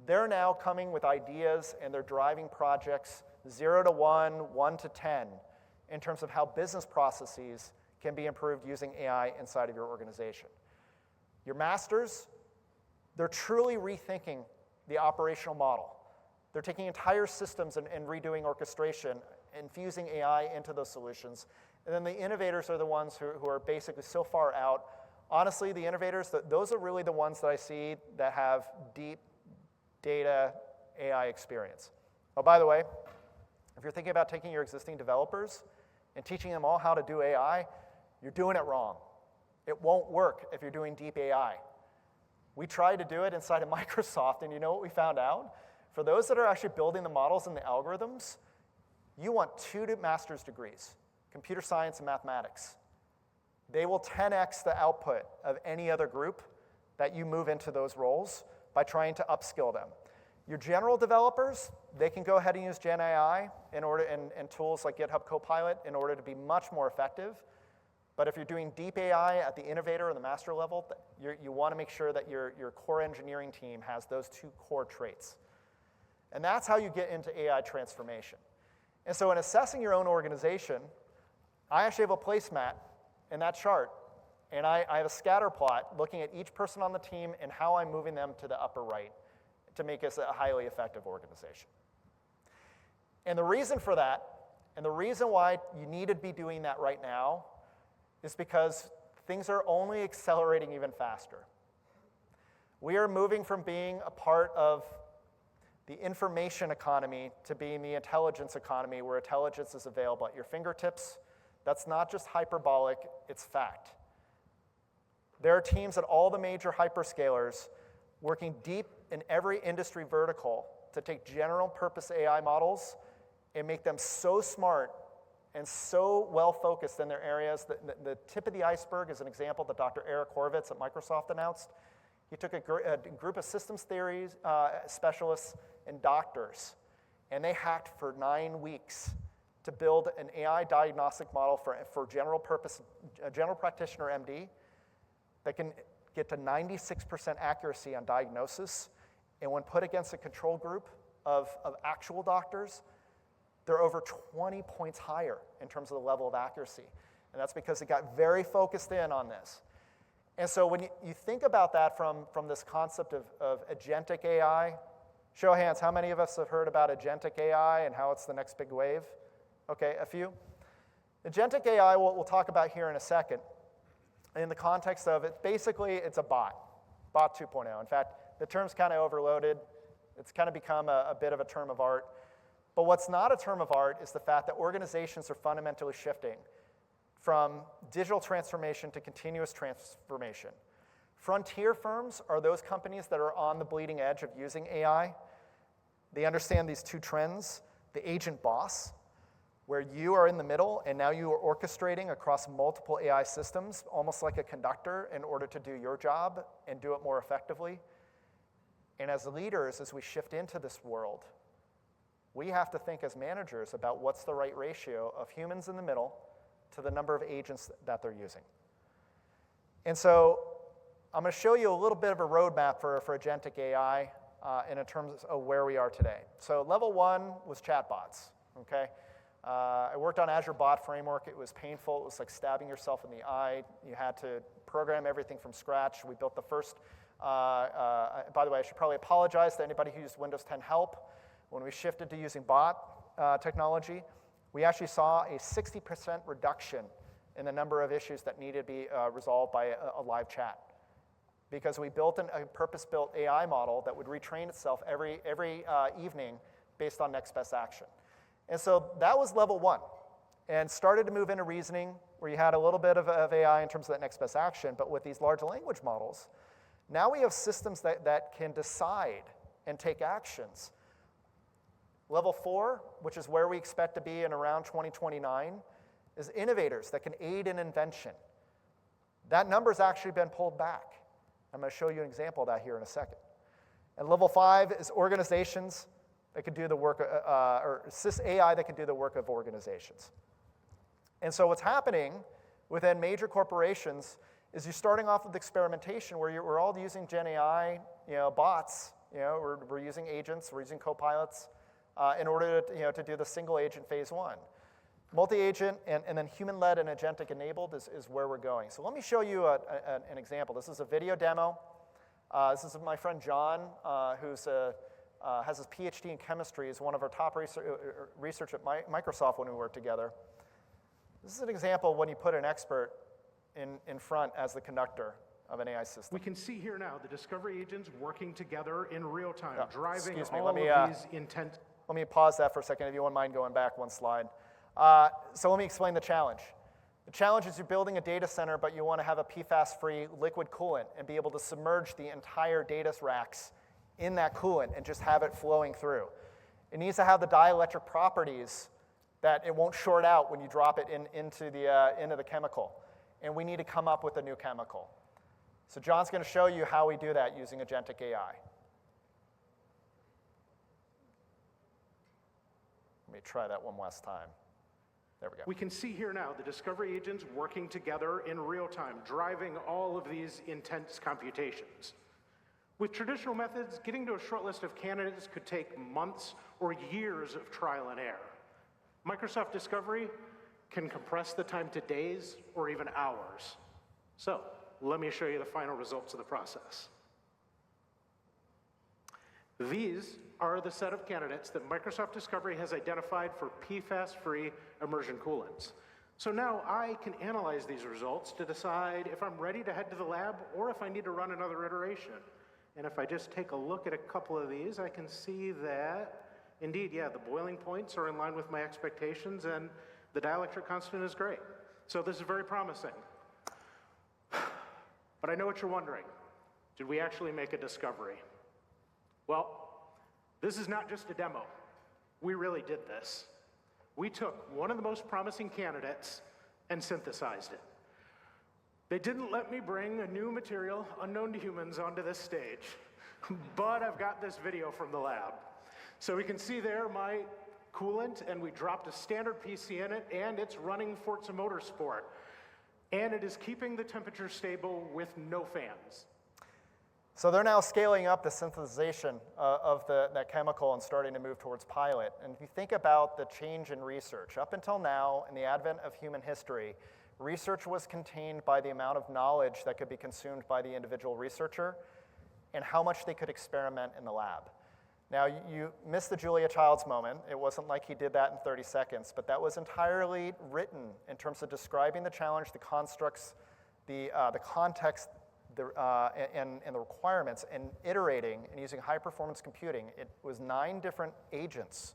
They're now coming with ideas and they're driving projects 0 to 1, 1 to 10 in terms of how business processes can be improved using AI inside of your organization. Your masters, they're truly rethinking the operational model. They're taking entire systems and redoing orchestration, infusing AI into those solutions. And then the innovators are the ones who are basically so far out. Honestly, the innovators, those are really the ones that I see that have deep data AI experience. Oh, by the way, if you're thinking about taking your existing developers and teaching them all how to do AI, you're doing it wrong. It won't work if you're doing deep AI. We tried to do it inside of Microsoft, and you know what we found out? For those that are actually building the models and the algorithms, you want 2 master's degrees, computer science and mathematics. They will 10x the output of any other group that you move into those roles by trying to upskill them. Your general developers, they can go ahead and use Gen AI and tools like GitHub Copilot in order to be much more effective. But if you're doing deep AI at the innovator or the master level, you want to make sure that your core engineering team has those 2 core traits. And that's how you get into AI transformation. And so in assessing your own organization, I actually have a placemat in that chart. And I have a scatter plot looking at each person on the team and how I'm moving them to the upper right to make us a highly effective organization. And the reason for that, and the reason why you need to be doing that right now, is because things are only accelerating even faster. We are moving from being a part of the information economy to being the intelligence economy where intelligence is available at your fingertips. That's not just hyperbolic, it's fact. There are teams at all the major hyperscalers working deep in every industry vertical to take general purpose AI models and make them so smart and so well-focused in their areas. The tip of the iceberg is an example that Dr. Eric Horvitz at Microsoft announced. He took a group of systems theories specialists and doctors, and they hacked for 9 weeks to build an AI diagnostic model for general practitioner MD that can get to 96% accuracy on diagnosis. And when put against a control group of actual doctors, they're over 20 points higher in terms of the level of accuracy. And that's because it got very focused in on this. And so when you think about that from this concept of agentic AI, show of hands, how many of us have heard about agentic AI and how it's the next big wave? Okay, a few. Agentic AI, we'll talk about here in a second. In the context of it, basically it's a bot 2.0. In fact, the term's kind of overloaded. It's kind of become a bit of a term of art. But what's not a term of art is the fact that organizations are fundamentally shifting from digital transformation to continuous transformation. Frontier firms are those companies that are on the bleeding edge of using AI. They understand these 2 trends, the agent boss, where you are in the middle and now you are orchestrating across multiple AI systems, almost like a conductor in order to do your job and do it more effectively. And as leaders, as we shift into this world, we have to think as managers about what's the right ratio of humans in the middle to the number of agents that they're using. And so I'm going to show you a little bit of a roadmap for agentic AI in terms of where we are today. So level 1 was chatbots, okay? I worked on Azure Bot Framework. It was painful. It was like stabbing yourself in the eye. You had to program everything from scratch. We built the first, by the way, I should probably apologize to anybody who used Windows 10 Help. When we shifted to using bot technology, we actually saw a 60% reduction in the number of issues that needed to be resolved by a live chat, because we built a purpose-built AI model that would retrain itself every evening based on next best action. And so that was level 1, and started to move into reasoning, where you had a little bit of AI in terms of that next best action. But with these large language models, now we have systems that can decide and take actions. Level 4, which is where we expect to be in around 2029, is innovators that can aid in invention. That number's actually been pulled back. I'm going to show you an example of that here in a second. And level 5 is organizations that can do the work, or sys AI that can do the work of organizations. And so what's happening within major corporations is you're starting off with experimentation where we're all using Gen AI, bots. We're using agents, we're using co-pilots in order to do the single agent phase 1. Multi-agent and then human-led and agentic enabled is where we're going. So let me show you an example. This is a video demo. This is my friend John, who's has his PhD in chemistry. He's one of our top research at Microsoft when we worked together. This is an example of when you put an expert in front as the conductor of an AI system. We can see here now the discovery agents working together in real time, Yeah, driving excuse me, all of these intent. Let me pause that for a second if you wouldn't mind going back one slide. So let me explain the challenge. The challenge is you're building a data center, but you want to have a PFAS-free liquid coolant and be able to submerge the entire data racks in that coolant and just have it flowing through. It needs to have the dielectric properties that it won't short out when you drop it into the chemical. And we need to come up with a new chemical. So John's going to show you how we do that using agentic AI. Let me try that one last time. There we go. We can see here now the discovery agents working together in real time, driving all of these intense computations. With traditional methods, getting to a short list of candidates could take months or years of trial and error. Microsoft Discovery can compress the time to days or even hours. So let me show you the final results of the process. These are the set of candidates that Microsoft Discovery has identified for PFAS-free immersion coolants. So now I can analyze these results to decide if I'm ready to head to the lab or if I need to run another iteration. And if I just take a look at a couple of these, I can see that, indeed, yeah, the boiling points are in line with my expectations and the dielectric constant is great. So this is very promising. But I know what you're wondering. Did we actually make a discovery? Well, this is not just a demo. We really did this. We took one of the most promising candidates and synthesized it. They didn't let me bring a new material unknown to humans onto this stage, but I've got this video from the lab. So we can see there my coolant, and we dropped a standard PC in it, and it's running Forza Motorsport. And it is keeping the temperature stable with no fans. So they're now scaling up the synthesization of that chemical and starting to move towards pilot. And if you think about the change in research, up until now, in the advent of human history, research was contained by the amount of knowledge that could be consumed by the individual researcher and how much they could experiment in the lab. Now, you missed the Julia Childs moment. It wasn't like he did that in 30 seconds, but that was entirely written in terms of describing the challenge, the constructs, the context, and the requirements, and iterating and using high-performance computing. It was 9 different agents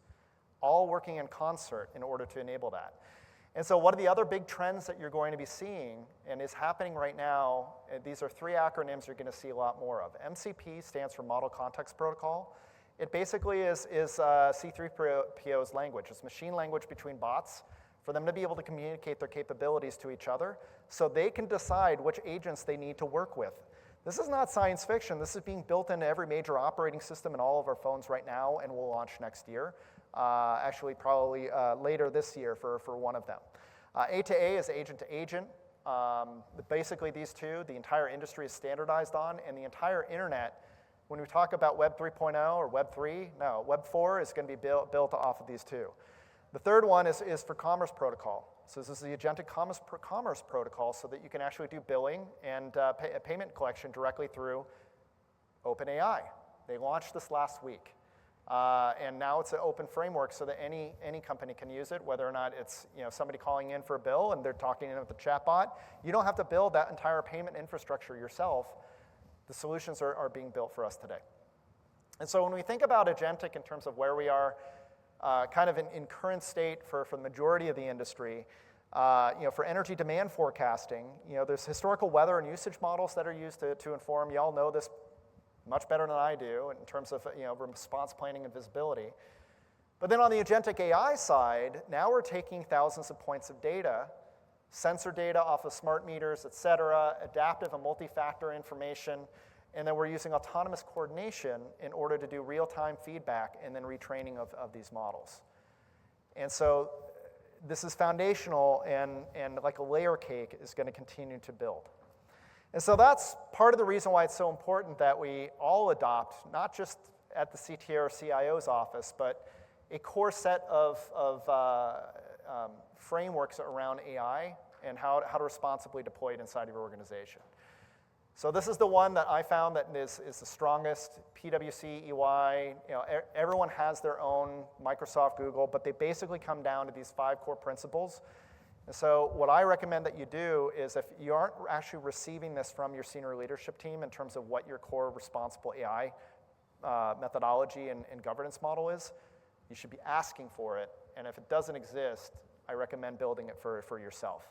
all working in concert in order to enable that. And so one of the other big trends that you're going to be seeing, and is happening right now, these are 3 acronyms you're going to see a lot more of. MCP stands for Model Context Protocol. It basically is C3PO's language. It's machine language between bots for them to be able to communicate their capabilities to each other so they can decide which agents they need to work with. This is not science fiction. This is being built into every major operating system in all of our phones right now and will launch next year. Actually, probably later this year for one of them. A to A is agent to agent. Basically these two, the entire industry is standardized on, and the entire internet, when we talk about Web 3.0 or Web 3, no, Web 4 is going to be built off of these two. The third one is for Commerce Protocol. So this is the Agentic Commerce Protocol so that you can actually do billing and payment collection directly through OpenAI. They launched this last week. And now it's an open framework so that any company can use it, whether or not it's somebody calling in for a bill and they're talking in with the chatbot. You don't have to build that entire payment infrastructure yourself. The solutions are being built for us today. And so when we think about agentic in terms of where we are kind of in current state for the majority of the industry, for energy demand forecasting, there's historical weather and usage models that are used to inform. You all know this much better than I do in terms of response planning and visibility. But then on the agentic AI side, now we're taking thousands of points of data, sensor data off of smart meters, et cetera, adaptive and multi-factor information, and then we're using autonomous coordination in order to do real-time feedback and then retraining of these models. And so this is foundational, and like a layer cake is going to continue to build. And so that's part of the reason why it's so important that we all adopt, not just at the CTO or CIO's office, but a core set of frameworks around AI and how to responsibly deploy it inside of your organization. So this is the one that I found that is the strongest. PwC, EY, everyone has their own, Microsoft, Google, but they basically come down to these 5 core principles. And so what I recommend that you do is if you aren't actually receiving this from your senior leadership team in terms of what your core responsible AI methodology and governance model is, you should be asking for it. And if it doesn't exist, I recommend building it for yourself.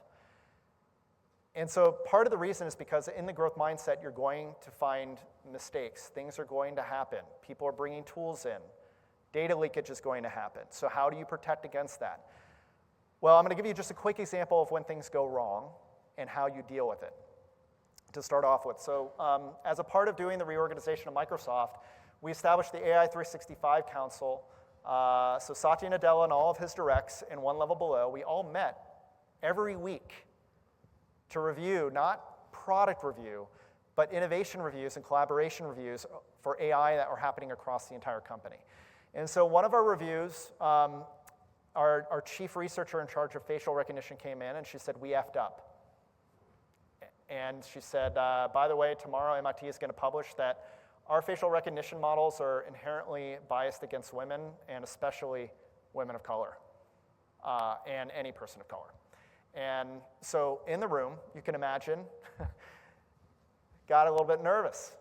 And so part of the reason is because in the growth mindset, you're going to find mistakes. Things are going to happen. People are bringing tools in. Data leakage is going to happen. So how do you protect against that? Well, I'm going to give you just a quick example of when things go wrong and how you deal with it to start off with. So as a part of doing the reorganization of Microsoft, we established the AI 365 Council. So Satya Nadella and all of his directs and one level below, we all met every week to review, not product review, but innovation reviews and collaboration reviews for AI that are happening across the entire company. And so one of our reviews, our chief researcher in charge of facial recognition came in and she said, we effed up. And she said, by the way, tomorrow MIT is going to publish that our facial recognition models are inherently biased against women, and especially women of color, and any person of color. And so in the room, you can imagine, got a little bit nervous.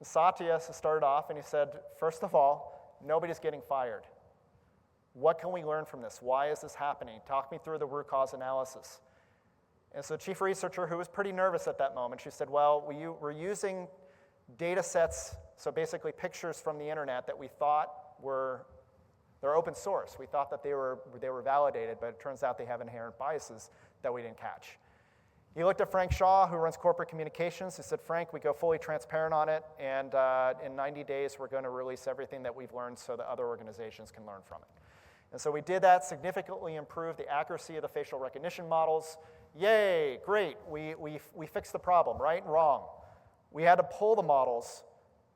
Satya started off and he said, first of all, nobody's getting fired. What can we learn from this? Why is this happening? Talk me through the root cause analysis. And so chief researcher, who was pretty nervous at that moment, she said, well, we're using data sets, so basically pictures from the internet that we thought they're open source. We thought that they were validated, but it turns out they have inherent biases that we didn't catch. He looked at Frank Shaw, who runs corporate communications. He said, Frank, we go fully transparent on it, and in 90 days, we're going to release everything that we've learned so that other organizations can learn from it. And so we did that, significantly improved the accuracy of the facial recognition models. Yay, great, we fixed the problem, right? Wrong. We had to pull the models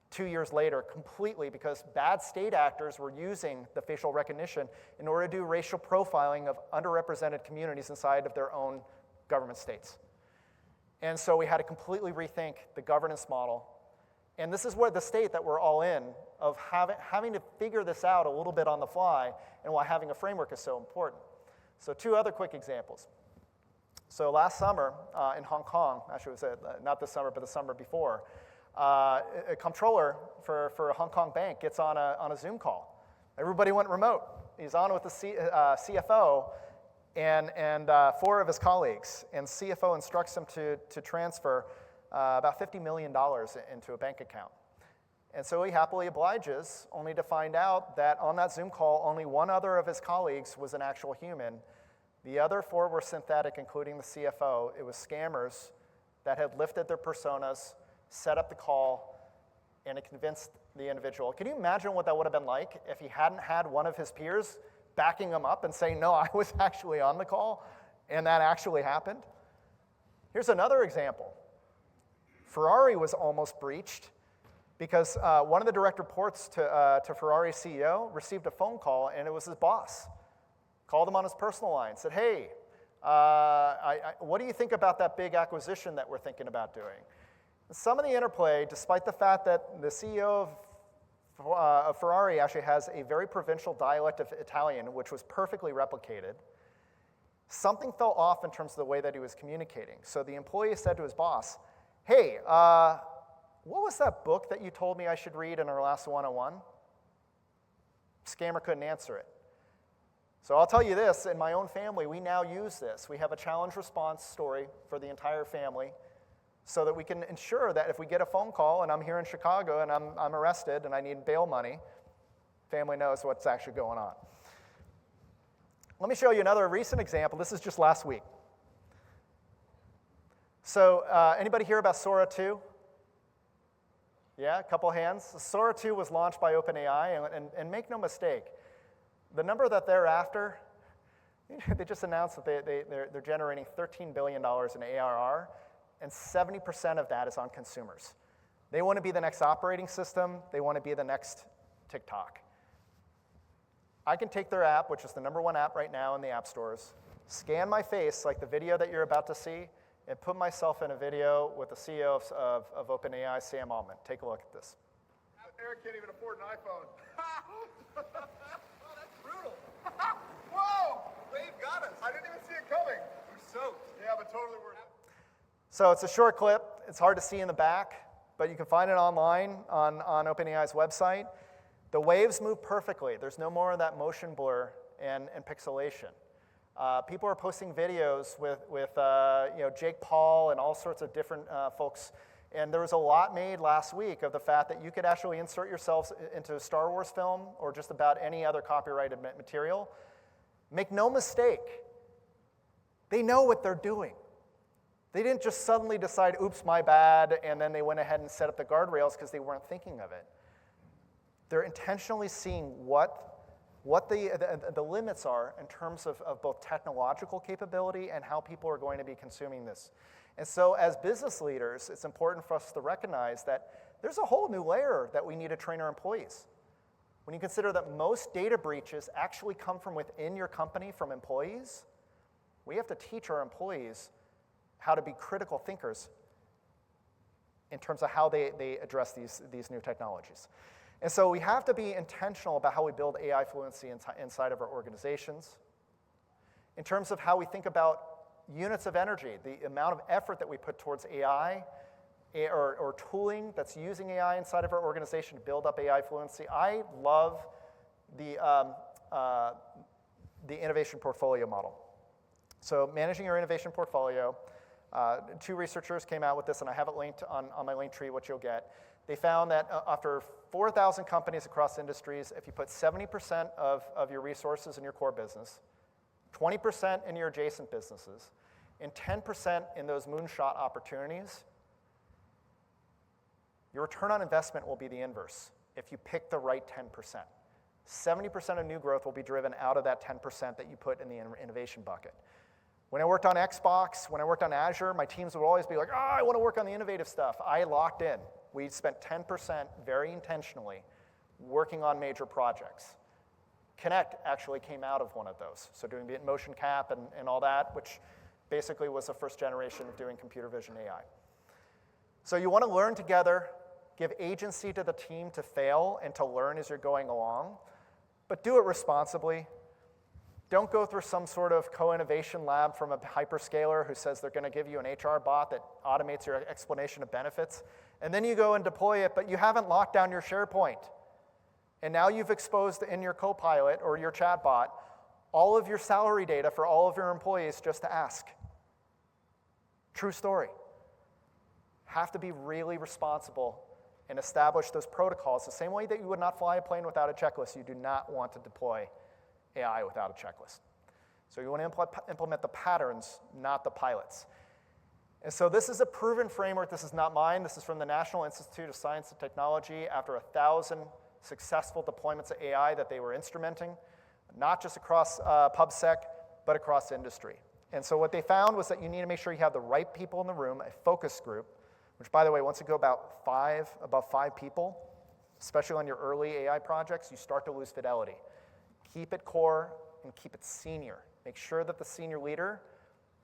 2 years later completely because bad state actors were using the facial recognition in order to do racial profiling of underrepresented communities inside of their own government states. And so we had to completely rethink the governance model. And this is where the state that we're all in of having to figure this out a little bit on the fly and why having a framework is so important. So 2 other quick examples. So last summer in Hong Kong, actually it was not this summer, but the summer before, a comptroller for a Hong Kong bank gets on a Zoom call. Everybody went remote. He's on with the CFO and 4 of his colleagues, and CFO instructs him to transfer about $50 million into a bank account. And so he happily obliges, only to find out that on that Zoom call, only 1 other of his colleagues was an actual human. The other 4 were synthetic, including the CFO. It was scammers that had lifted their personas, set up the call, and it convinced the individual. Can you imagine what that would have been like if he hadn't had one of his peers backing him up and saying, no, I was actually on the call, and that actually happened? Here's another example. Ferrari was almost breached because one of the direct reports to Ferrari's CEO received a phone call, and it was his boss. Called him on his personal line, said, hey, what do you think about that big acquisition that we're thinking about doing? Some of the interplay, despite the fact that the CEO of Ferrari actually has a very provincial dialect of Italian, which was perfectly replicated, something fell off in terms of the way that he was communicating. So the employee said to his boss, hey, what was that book that you told me I should read in our last one-on-one? Scammer couldn't answer it. So I'll tell you this, in my own family, we now use this. We have a challenge response story for the entire family so that we can ensure that if we get a phone call and I'm here in Chicago and I'm arrested and I need bail money, family knows what's actually going on. Let me show you another recent example. This is just last week. So anybody hear about Sora 2? Yeah, a couple hands. Sora 2 was launched by OpenAI, and make no mistake, the number that they're after, they just announced that they're generating $13 billion in ARR, and 70% of that is on consumers. They want to be the next operating system. They want to be the next TikTok. I can take their app, which is the #1 app right now in the app stores, scan my face like the video that you're about to see, and put myself in a video with the CEO of OpenAI, Sam Altman. Take a look at this. Eric can't even afford an iPhone. Oh, that's brutal. Whoa! Wave got us. I didn't even see it coming. We're soaked. Yeah, but totally worth it. So it's a short clip. It's hard to see in the back, but you can find it online on OpenAI's website. The waves move perfectly. There's no more of that motion blur and pixelation. People are posting videos with Jake Paul and all sorts of different folks. And there was a lot made last week of the fact that you could actually insert yourselves into a Star Wars film or just about any other copyrighted material. Make no mistake, they know what they're doing. They didn't just suddenly decide, oops, my bad, and then they went ahead and set up the guardrails because they weren't thinking of it. They're intentionally seeing what the limits are in terms of both technological capability and how people are going to be consuming this. And so as business leaders, it's important for us to recognize that there's a whole new layer that we need to train our employees. When you consider that most data breaches actually come from within your company, from employees, we have to teach our employees how to be critical thinkers in terms of how they address these new technologies. And so we have to be intentional about how we build AI fluency inside of our organizations. In terms of how we think about units of energy, the amount of effort that we put towards AI or tooling that's using AI inside of our organization to build up AI fluency. I love the innovation portfolio model. So managing your innovation portfolio, 2 researchers came out with this, and I have it linked on my link tree, what you'll get. They found that after 4,000 companies across industries, if you put 70% of your resources in your core business, 20% in your adjacent businesses, and 10% in those moonshot opportunities, your return on investment will be the inverse if you pick the right 10%. 70% of new growth will be driven out of that 10% that you put in the innovation bucket. When I worked on Xbox, when I worked on Azure, my teams would always be like, I want to work on the innovative stuff. I locked in. We spent 10% very intentionally working on major projects. Connect actually came out of one of those. So doing motion cap and all that, which basically was the first generation of doing computer vision AI. So you want to learn together, give agency to the team to fail and to learn as you're going along, but do it responsibly. Don't go through some sort of co-innovation lab from a hyperscaler who says they're going to give you an HR bot that automates your explanation of benefits, and then you go and deploy it, but you haven't locked down your SharePoint. And now you've exposed in your Copilot or your chatbot all of your salary data for all of your employees just to ask. True story. Have to be really responsible and establish those protocols the same way that you would not fly a plane without a checklist. You do not want to deploy AI without a checklist. So you want to implement the patterns, not the pilots. And so this is a proven framework. This is not mine. This is from the National Institute of Science and Technology after 1,000 successful deployments of AI that they were instrumenting, not just across PubSec, but across industry. And so what they found was that you need to make sure you have the right people in the room, a focus group, which, by the way, once you go above 5 people, especially on your early AI projects, you start to lose fidelity. Keep it core and keep it senior. Make sure that the senior leader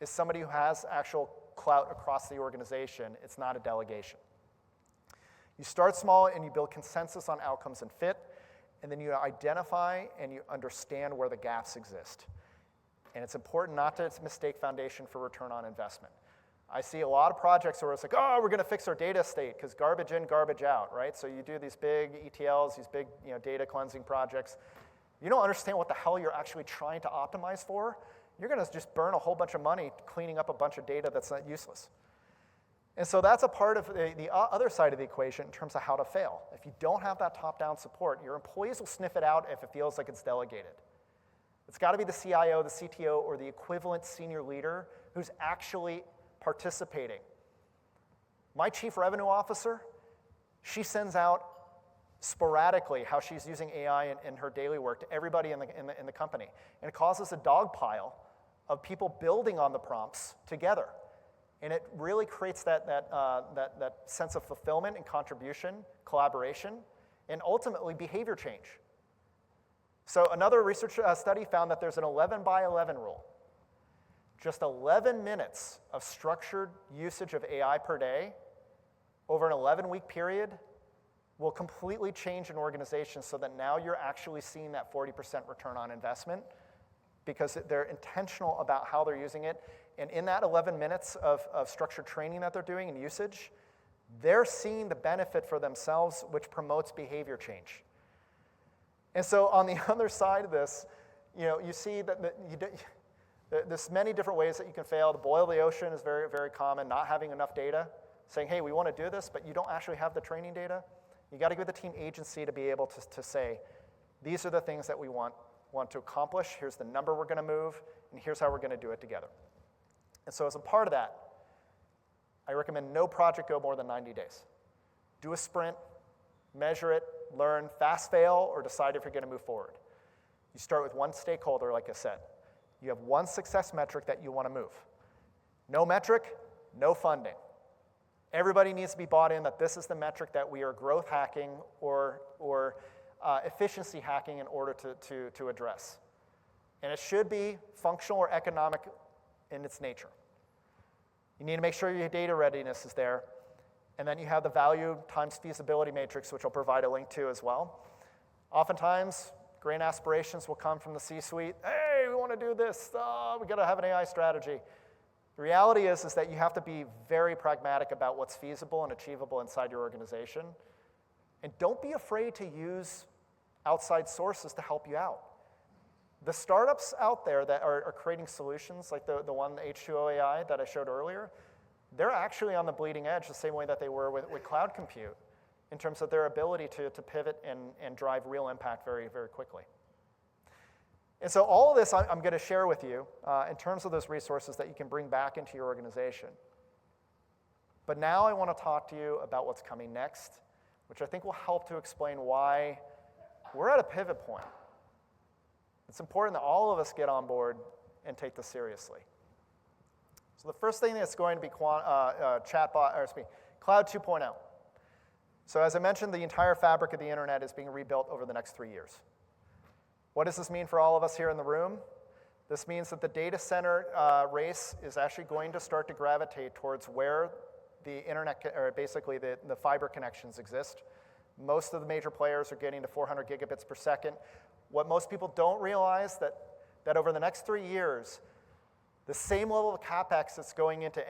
is somebody who has actual clout across the organization. It's not a delegation. You start small and you build consensus on outcomes and fit, and then you identify and you understand where the gaps exist. And it's important not to mistake foundation for return on investment. I see a lot of projects where it's like, oh, we're going to fix our data estate because garbage in, garbage out, right? So you do these big ETLs, these big data cleansing projects. You don't understand what the hell you're actually trying to optimize for. You're going to just burn a whole bunch of money cleaning up a bunch of data that's not useless. And so that's a part of the other side of the equation in terms of how to fail. If you don't have that top-down support, your employees will sniff it out if it feels like it's delegated. It's got to be the CIO, the CTO, or the equivalent senior leader who's actually participating. My chief revenue officer, she sends out sporadically how she's using AI in her daily work to everybody in the company. And it causes a dog pile of people building on the prompts together. And it really creates that sense of fulfillment and contribution, collaboration, and ultimately behavior change. So another research study found that there's an 11 by 11 rule. Just 11 minutes of structured usage of AI per day over an 11-week period will completely change an organization so that now you're actually seeing that 40% return on investment because they're intentional about how they're using it. And in that 11 minutes of structured training that they're doing and usage, they're seeing the benefit for themselves, which promotes behavior change. And so on the other side of this, you see that there's many different ways that you can fail. To boil the ocean is very, very common, not having enough data, saying, hey, we want to do this, but you don't actually have the training data. You got to give the team agency to be able to say, these are the things that we want to accomplish, here's the number we're going to move, and here's how we're going to do it together. And so as a part of that, I recommend no project go more than 90 days. Do a sprint, measure it, learn, fast fail, or decide if you're going to move forward. You start with one stakeholder, like I said. You have one success metric that you want to move. No metric, no funding. Everybody needs to be bought in that this is the metric that we are growth hacking or efficiency hacking in order to address. And it should be functional or economic in its nature. You need to make sure your data readiness is there. And then you have the value times feasibility matrix, which I'll provide a link to as well. Oftentimes, grand aspirations will come from the C-suite. Hey, we want to do this. Oh, we got to have an AI strategy. The reality is that you have to be very pragmatic about what's feasible and achievable inside your organization. And don't be afraid to use outside sources to help you out. The startups out there that are creating solutions, like the one, H2O AI, that I showed earlier, they're actually on the bleeding edge the same way that they were with cloud compute in terms of their ability to pivot and drive real impact very, very quickly. And so all of this I'm going to share with you in terms of those resources that you can bring back into your organization. But now I want to talk to you about what's coming next, which I think will help to explain why we're at a pivot point. It's important that all of us get on board and take this seriously. So the first thing that's going to be Cloud 2.0. So as I mentioned, the entire fabric of the internet is being rebuilt over the next 3 years. What does this mean for all of us here in the room? This means that the data center race is actually going to start to gravitate towards where the internet, or basically the fiber connections exist. Most of the major players are getting to 400 gigabits per second. What most people don't realize that over the next 3 years, the same level of CapEx that's going into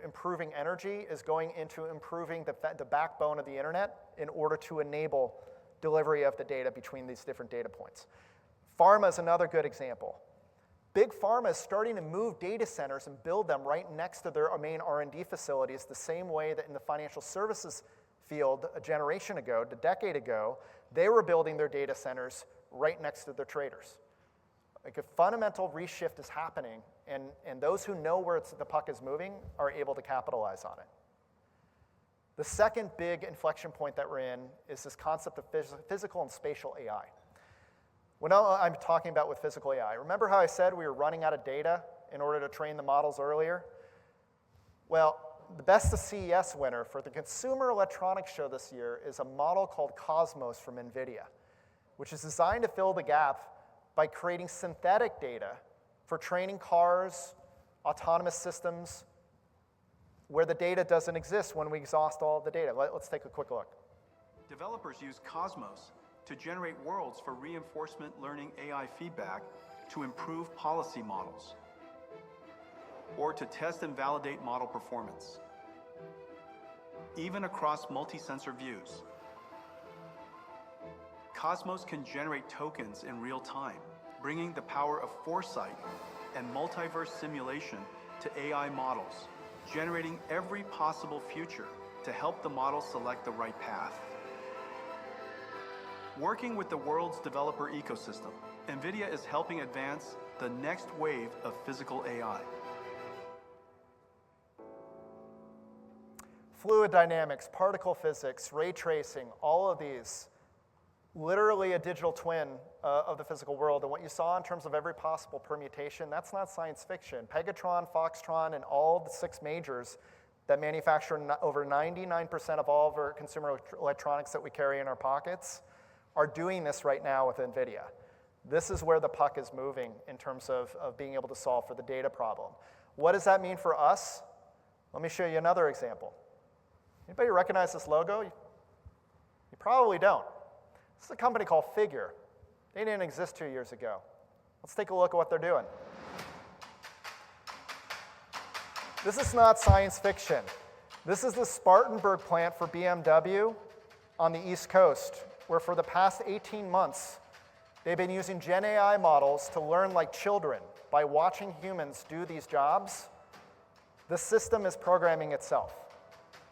improving energy is going into improving the backbone of the internet in order to enable delivery of the data between these different data points. Pharma is another good example. Big Pharma is starting to move data centers and build them right next to their main R&D facilities the same way that in the financial services field a generation ago, a decade ago, they were building their data centers right next to their traders. Like a fundamental reshift is happening, and those who know where the puck is moving are able to capitalize on it. The second big inflection point that we're in is this concept of physical and spatial AI. What I'm talking about with physical AI. Remember how I said we were running out of data in order to train the models earlier? Well, the Best of CES winner for the Consumer Electronics Show this year is a model called Cosmos from NVIDIA, which is designed to fill the gap by creating synthetic data for training cars, autonomous systems, where the data doesn't exist when we exhaust all of the data. Let's take a quick look. Developers use Cosmos to generate worlds for reinforcement learning AI feedback to improve policy models, or to test and validate model performance, even across multi-sensor views. Cosmos can generate tokens in real time, bringing the power of foresight and multiverse simulation to AI models, generating every possible future to help the model select the right path. Working with the world's developer ecosystem, NVIDIA is helping advance the next wave of physical AI. Fluid dynamics, particle physics, ray tracing, all of these, literally a digital twin of the physical world. And what you saw in terms of every possible permutation, that's not science fiction. Pegatron, Foxtron, and all the 6 majors that manufacture over 99% of all of our consumer electronics that we carry in our pockets are doing this right now with NVIDIA. This is where the puck is moving in terms of being able to solve for the data problem. What does that mean for us? Let me show you another example. Anybody recognize this logo? You probably don't. This is a company called Figure. They didn't exist 2 years ago. Let's take a look at what they're doing. This is not science fiction. This is the Spartanburg plant for BMW on the East Coast, where for the past 18 months, they've been using Gen AI models to learn like children by watching humans do these jobs. The system is programming itself.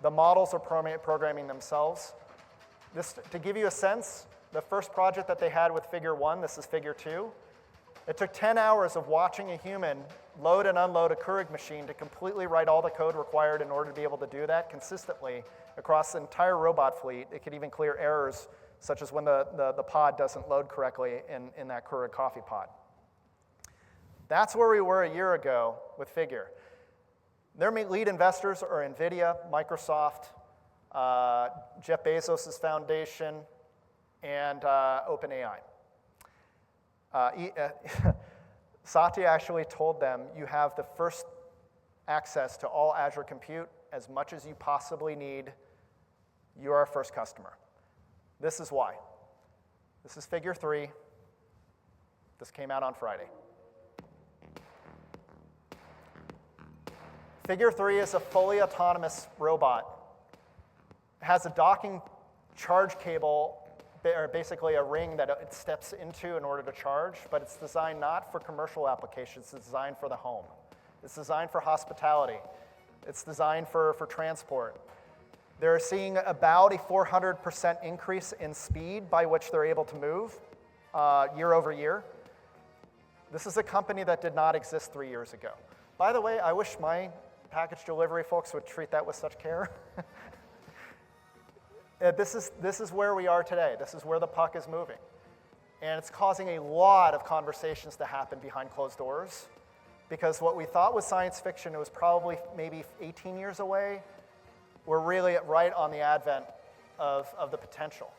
The models are programming themselves. This, to give you a sense, the first project that they had with Figure 1, this is Figure 2, it took 10 hours of watching a human load and unload a Keurig machine to completely write all the code required in order to be able to do that consistently across the entire robot fleet. It could even clear errors, such as when the pod doesn't load correctly in that Keurig coffee pot. That's where we were a year ago with Figure. Their lead investors are NVIDIA, Microsoft, Jeff Bezos' foundation, and OpenAI. Satya actually told them, you have the first access to all Azure compute as much as you possibly need. You're our first customer. This is why. This is Figure 3. This came out on Friday. Figure 3 is a fully autonomous robot. It has a docking charge cable, or basically a ring that it steps into in order to charge, but it's designed not for commercial applications, it's designed for the home. It's designed for hospitality. It's designed for transport. They're seeing about a 400% increase in speed by which they're able to move year over year. This is a company that did not exist 3 years ago. By the way, I wish my package delivery folks would treat that with such care. This is where we are today. This is where the puck is moving. And it's causing a lot of conversations to happen behind closed doors, because what we thought was science fiction, it was probably maybe 18 years away. We're really right on the advent of the potential.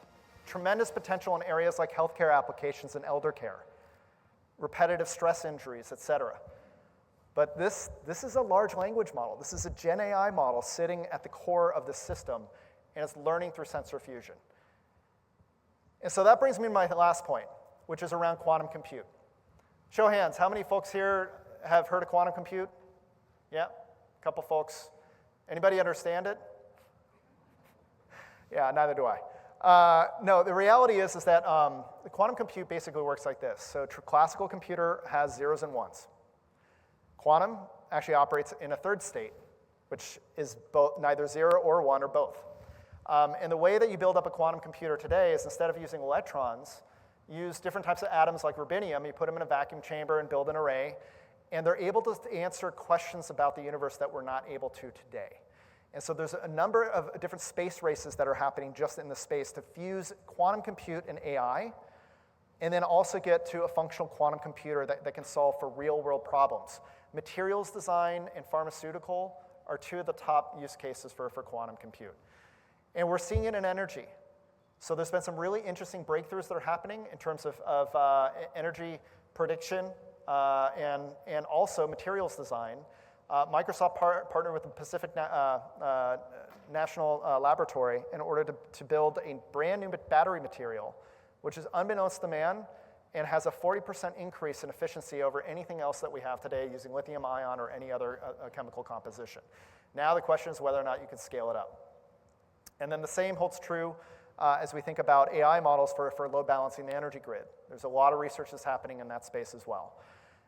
Tremendous potential in areas like healthcare applications and elder care, repetitive stress injuries, et cetera. But this is a large language model. This is a Gen AI model sitting at the core of the system, and it's learning through sensor fusion. And so that brings me to my last point, which is around quantum compute. Show of hands, how many folks here have heard of quantum compute? Yeah, a couple folks. Anybody understand it? Yeah, neither do I. No, the reality is that the quantum compute basically works like this. So classical computer has zeros and ones. Quantum actually operates in a third state, which is both neither 0 or 1 or both. And the way that you build up a quantum computer today is instead of using electrons, you use different types of atoms like rubidium, you put them in a vacuum chamber and build an array, and they're able to answer questions about the universe that we're not able to today. And so there's a number of different space races that are happening just in the space to fuse quantum compute and AI and then also get to a functional quantum computer that can solve for real-world problems. Materials design and pharmaceutical are two of the top use cases for quantum compute. And we're seeing it in energy. So there's been some really interesting breakthroughs that are happening in terms of energy prediction and also materials design. Microsoft partnered with the Pacific National Laboratory in order to build a brand new battery material, which is unbeknownst to man and has a 40% increase in efficiency over anything else that we have today using lithium ion or any other chemical composition. Now the question is whether or not you can scale it up. And then the same holds true as we think about AI models for load balancing the energy grid. There's a lot of research that's happening in that space as well.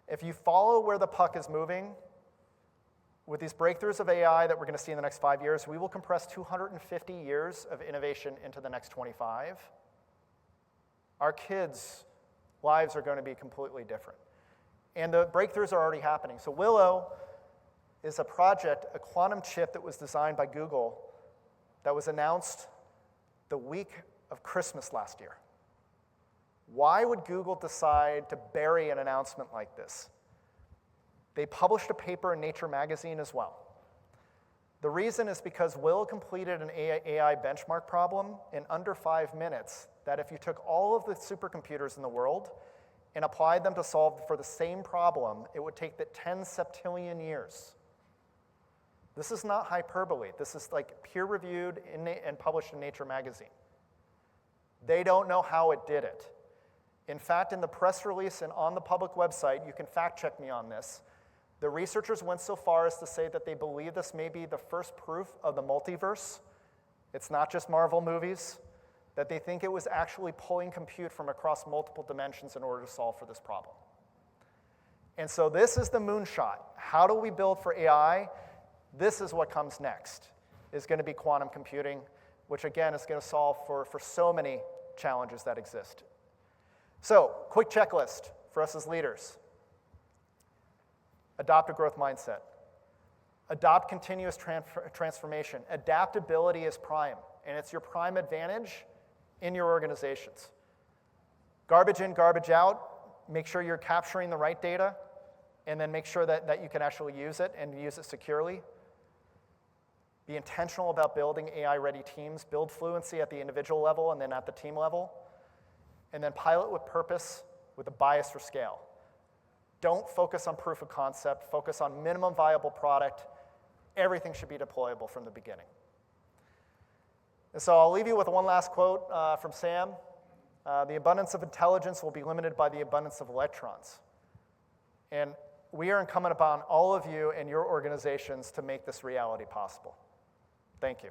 If you follow where the puck is moving, with these breakthroughs of AI that we're going to see in the next 5 years, we will compress 250 years of innovation into the next 25. Our kids' lives are going to be completely different. And the breakthroughs are already happening. So Willow is a project, a quantum chip that was designed by Google that was announced the week of Christmas last year. Why would Google decide to bury an announcement like this? They published a paper in Nature magazine as well. The reason is because Will completed an AI benchmark problem in under 5 minutes that if you took all of the supercomputers in the world and applied them to solve for the same problem, it would take the 10 septillion years. This is not hyperbole. This is like peer-reviewed and published in Nature magazine. They don't know how it did it. In fact, in the press release and on the public website, you can fact-check me on this, the researchers went so far as to say that they believe this may be the first proof of the multiverse. It's not just Marvel movies, that they think it was actually pulling compute from across multiple dimensions in order to solve for this problem. And so this is the moonshot. How do we build for AI? This is what comes next, is going to be quantum computing, which again is going to solve for so many challenges that exist. So, quick checklist for us as leaders. Adopt a growth mindset. Adopt continuous transformation. Adaptability is prime, and it's your prime advantage in your organizations. Garbage in, garbage out. Make sure you're capturing the right data, and then make sure that you can actually use it and use it securely. Be intentional about building AI-ready teams. Build fluency at the individual level and then at the team level. And then pilot with purpose with a bias for scale. Don't focus on proof of concept. Focus on minimum viable product. Everything should be deployable from the beginning. And so I'll leave you with one last quote from Sam. The abundance of intelligence will be limited by the abundance of electrons. And we are incumbent upon all of you and your organizations to make this reality possible. Thank you.